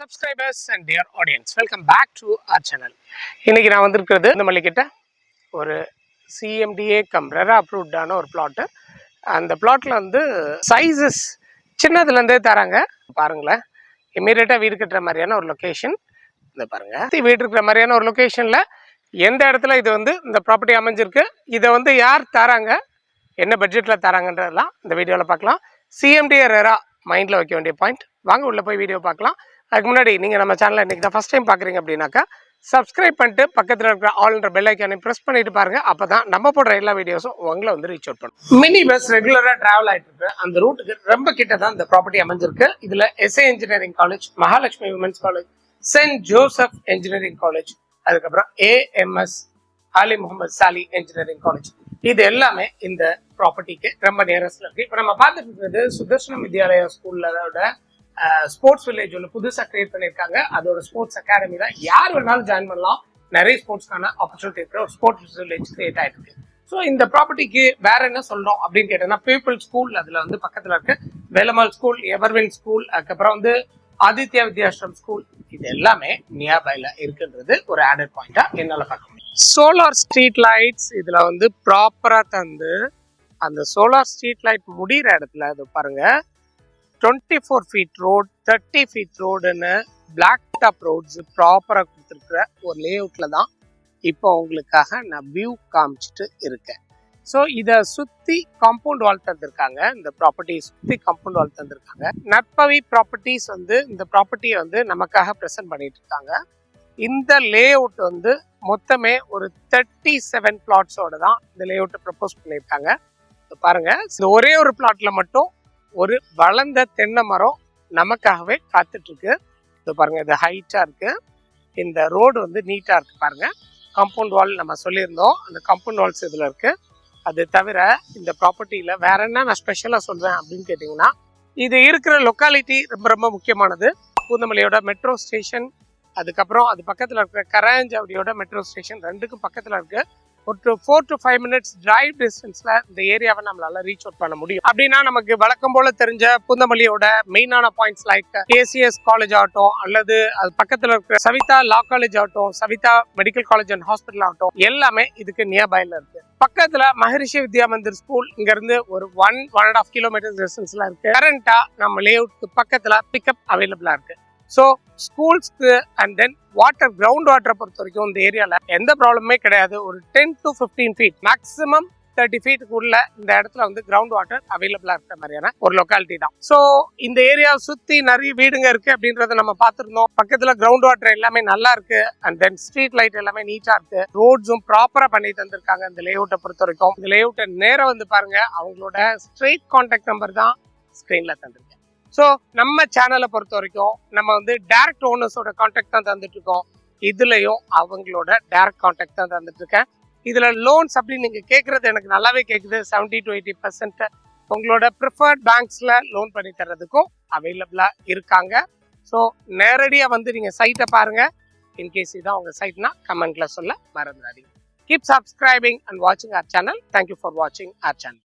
subscribers and dear audience, welcome back to our channel. இன்னைக்கு நான் வந்திருக்கிறது இந்த மல்லிகிட்ட ஒரு CMDA ரெரா அப்ரூவ்டான ஒரு பிளாட். அந்த பிளாட்ல வந்து சைஸஸ் சின்னதுல இருந்தே தராங்க. பாருங்களேன், இமீடியட்டா வீடு கட்டுற மாதிரியான ஒரு லொகேஷன். இதை பாருங்க, வீடு இருக்கிற மாதிரியான ஒரு லொகேஷன்ல எந்த இடத்துல இது வந்து இந்த ப்ராப்பர்ட்டி அமைஞ்சிருக்கு, இதை வந்து யார் தராங்க, என்ன பட்ஜெட்ல தராங்கன்றதெல்லாம் இந்த வீடியோவில் பார்க்கலாம். CMDA ரெரா மைண்டில் வைக்க வேண்டிய பாயிண்ட். வாங்க உள்ள போய் வீடியோ பார்க்கலாம். அதுக்கு முன்னாடி நீங்கள் நம்ம சேனலை இன்றைக்கி தான் ஃபஸ்ட் டைம் பார்க்குறீங்க அப்படின்னாக்கா சப்ஸ்கிரைப் பண்ணிட்டு பக்கத்தில் இருக்கிற ஆல்ன்ற பெல் ஐக்கானை ப்ரெஸ் பண்ணிட்டு பாருங்க. அப்போ தான் நம்ம போடுற எல்லா வீடியோஸும் உங்களை வந்து ரீச் அவுட் பண்ணும். மினி பஸ் ரெகுலராக டிராவல் ஆகிட்டு இருக்கு. அந்த ரூட்டுக்கு ரொம்ப கிட்ட தான் இந்த ப்ராப்பர்ட்டி அமைஞ்சிருக்கு. இதில் SA engineering college, Mahalakshmi women's college, Saint Joseph engineering college, அதுக்கப்புறம் AMS ஆலி முகமது சாலி இன்ஜினியரிங் காலேஜ், இது எல்லாமே இந்த ப்ராப்பர்ட்டிக்கு ரொம்ப நியரஸ்ட்ல இருக்கு. இப்போ நம்ம பார்த்துட்டு இருக்கிறது சுதர்ஷனம் வித்யாலயா ஸ்கூல்லோட ஸ்போர்ட்ஸ் வில்லேஜ் ஒன்று புதுசாக கிரியேட் பண்ணியிருக்காங்க. அதோட ஸ்போர்ட்ஸ் அகாடமி தான். யார் வேணாலும் ஜாயின் பண்ணலாம். நிறைய ஸ்போர்ட்ஸ்க்கான ஆப்பர்ச்சுனிட்டி இருக்கிற ஒரு ஸ்போர்ட்ஸ் வில்லேஜ் கிரியேட் ஆயிருக்கு. ஸோ இந்த ப்ராப்பர்ட்டிக்கு வேற என்ன சொல்றோம் அப்படின்னு கேட்டோம்னா, பீப்புள் ஸ்கூல் அதுல வந்து பக்கத்துல இருக்கு, வேலம்மாள் ஸ்கூல், எவர்வின் ஸ்கூல், அதுக்கப்புறம் வந்து ஆதித்யா வித்யாஸ்ரம் ஸ்கூல், இது எல்லாமே நியர்பைல இருக்குன்றது ஒரு ஆடட் பாயிண்டா என்னால பார்க்க முடியும். சோலார் ஸ்ட்ரீட் லைட்ஸ் இதுல வந்து ப்ராப்பரா தந்து, அந்த சோலார் ஸ்ட்ரீட் லைட் முடிகிற இடத்துல அது பாருங்க, 24 ஃபீட் ரோட், 30 ஃபீட் ரோடுன்னு பிளாக் டாப் ரோட்ஸ் ப்ராப்பரா கொடுத்துருக்குற ஒரு லே அவுட்ல தான் இப்போ உங்களுக்காக நான் வியூ காமிச்சிட்டு இருக்கேன். ஸோ இதை சுற்றி காம்பவுண்ட் வால் தந்திருக்காங்க. இந்த ப்ராப்பர்ட்டியை சுற்றி காம்பவுண்ட் வால் தந்திருக்காங்க. நற்பவி ப்ராப்பர்ட்டிஸ் வந்து இந்த ப்ராப்பர்ட்டியை வந்து நமக்காக ப்ரெசென்ட் பண்ணிட்டு இருக்காங்க. இந்த லே அவுட் வந்து மொத்தமே ஒரு 37 பிளாட்ஸோட தான் இந்த லே அவுட்டை ப்ரப்போஸ் பண்ணியிருக்காங்க. பாருங்க, இந்த ஒரே ஒரு பிளாட்ல மட்டும் ஒரு வளர்ந்த தென்னை மரம் நமக்காகவே காத்துட்டு இருக்கு. இது பாருங்க, இது ஹைட்டா இருக்கு. இந்த ரோடு வந்து நீட்டா இருக்கு. பாருங்க, காம்பவுண்ட் வால் நம்ம சொல்லியிருந்தோம், அந்த காம்பவுண்ட் வால்ஸ் இதுல இருக்கு. அது தவிர இந்த ப்ராப்பர்ட்டியில வேற என்ன நான் ஸ்பெஷலா சொல்றேன் அப்படின்னு கேட்டீங்கன்னா, இது இருக்கிற லொக்காலிட்டி ரொம்ப ரொம்ப முக்கியமானது. பூந்தமல்லியோட மெட்ரோ ஸ்டேஷன், அதுக்கப்புறம் அது பக்கத்துல இருக்கிற கராஞ்சாவடியோட மெட்ரோ ஸ்டேஷன் ரெண்டுக்கும் பக்கத்துல இருக்கு. ஒரு 4 to 5 minutes டிரைவ் டிஸ்டன்ஸ்ல இந்த ஏரியாவை நம்மளால ரீச் அவுட் பண்ண முடியும். அப்படின்னா நமக்கு வழக்கம் போல தெரிஞ்ச பூந்தமல்லியோட மெயினான பாயிண்ட்ஸ் லைக் KCS காலேஜ் ஆகட்டும், அல்லது அது பக்கத்துல இருக்கிற சவிதா லா காலேஜ் ஆகட்டும், Savitha medical college and hospital ஆகட்டும், எல்லாமே இதுக்கு நியர்பைல இருக்கு. பக்கத்துல மகரிஷி வித்யா மந்திர் ஸ்கூல் இங்க இருந்து ஒரு 1.5 கிலோமீட்டர் டிஸ்டன்ஸ்ல இருக்கு. கரண்டா நம்ம லே அவுட்க்கு பக்கத்துல பிக்கப் அவைலபிளா இருக்கு. ஸோ ஸ்கூல்ஸ்க்கு அண்ட் தென் வாட்டர், கிரவுண்ட் வாட்டரை பொறுத்த வரைக்கும் இந்த ஏரியாவில் எந்த ப்ராப்ளமே கிடையாது. ஒரு 10 to 15 ஃபீட், மேக்ஸிமம் 30 ஃபீட்டுக்கு உள்ள இந்த இடத்துல வந்து கிரவுண்ட் வாட்டர் அவைலபிளா இருக்கிற மாதிரியான ஒரு லொக்காலிட்டி தான். ஸோ இந்த ஏரியாவை சுற்றி நிறைய வீடுங்க இருக்கு அப்படின்றத நம்ம பார்த்துருந்தோம். பக்கத்துல கிரவுண்ட் வாட்டர் எல்லாமே நல்லா இருக்கு. அண்ட் தென் ஸ்ட்ரீட் லைட் எல்லாமே நீட்டா இருக்கு. ரோட்ஸும் ப்ராப்பரா பண்ணி தந்திருக்காங்க. இந்த லே அவுட்டை பொறுத்த வரைக்கும் இந்த லே அவுட்டை நேரம் வந்து பாருங்க, அவங்களோட ஸ்ட்ரெயிட் கான்டாக்ட் நம்பர் தான் ஸ்கிரீன்ல தந்திருக்கேன். ஸோ நம்ம சேனலை பொறுத்த வரைக்கும் நம்ம வந்து டைரக்ட் ஓனர்ஸோட கான்டாக்ட் தான் தந்துட்டு இருக்கோம். இதுலயும் அவங்களோட டைரக்ட் கான்டாக்ட் தான் தந்துட்டு இருக்கேன். இதுல லோன்ஸ் அப்படின்னு நீங்க கேட்கறது எனக்கு நல்லாவே கேட்குது. 70 to 80% உங்களோட ப்ரிஃபர்ட் பேங்க்ஸ்ல லோன் பண்ணி தர்றதுக்கும் அவைலபிளா இருக்காங்க. ஸோ நேரடியாக வந்து நீங்க சைட்டை பாருங்க. இன்கேஸ் இதான் உங்க சைட்னா கமெண்ட்ல சொல்ல மறந்துடாதீங்க. கீப் சப்ஸ்கிரைபிங் அண்ட் வாட்சிங் அவர் சேனல். தேங்க்யூ ஃபார் வாட்சிங் அவர் சேனல்.